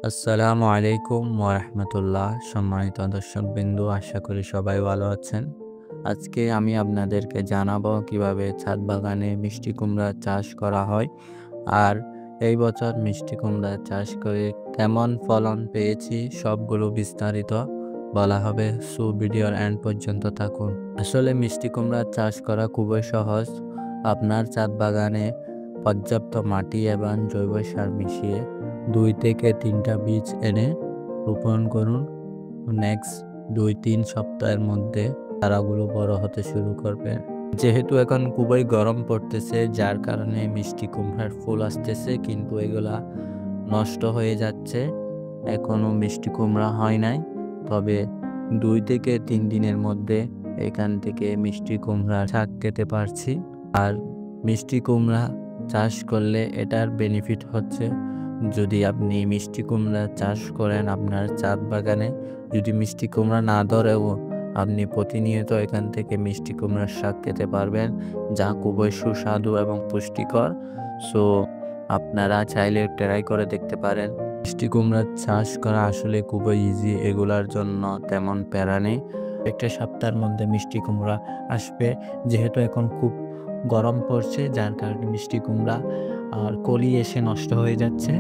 আসসালামু আলাইকুম ওয়ারাহমাতুল্লাহ। সম্মানিত দর্শকবৃন্দু, আশা করি সবাই ভালো আছেন। আজকে আমি আপনাদেরকে জানাবো কিভাবে ছাদ বাগানে মিষ্টি কুমড়া চাষ করা হয়, আর এই বছর মিষ্টি কুমড়া চাষ করে কেমন ফলন পেয়েছি সবগুলো বিস্তারিত বলা হবে। ভিডিওর এন্ড পর্যন্ত থাকুন। আসলে মিষ্টি কুমড়া চাষ করা খুবই সহজ। আপনার ছাদ বাগানে পর্যাপ্ত মাটি এবং জৈব সার মিশিয়ে 2 থেকে 3টা বীজ এনে রোপণ করুন। নেক্সট 2-3 সপ্তাহের মধ্যে চারাগুলো বড় হতে শুরু করবে। যেহেতু এখন খুবই গরম পড়তেছে, যার কারণে মিষ্টি কুমড়ার ফুল আসতেছে কিন্তু এগুলা নষ্ট হয়ে যাচ্ছে। এখনো মিষ্টি কুমড়া হয় নাই, তবে 2 থেকে 3 দিনের মধ্যে এখান থেকে মিষ্টি কুমড়া শাক খেতে পারছি। আর মিষ্টি কুমড়া চাষ করলে এটার বেনিফিট হচ্ছে, যদি আপনি মিষ্টি কুমড়া চাষ করেন আপনার ছাদ বাগানে, যদি মিষ্টি কুমড়া না ধরেও আপনি প্রতিনিয়ত এখান থেকে মিষ্টি কুমড়ার শাক খেতে পারবেন, যা খুবই সুস্বাদু এবং পুষ্টিকর। সো আপনারা চাইলে ট্রাই করে দেখতে পারেন। মিষ্টি কুমড়ার চাষ করা আসলে খুবই ইজি, এগুলার জন্য তেমন প্যারা নেই। একটা সপ্তাহের মধ্যে মিষ্টি কুমড়া আসবে। যেহেতু এখন খুব গরম পড়ছে, যার কারণে মিষ্টি কুমড়া আর কলি এসে নষ্ট হয়ে যাচ্ছে।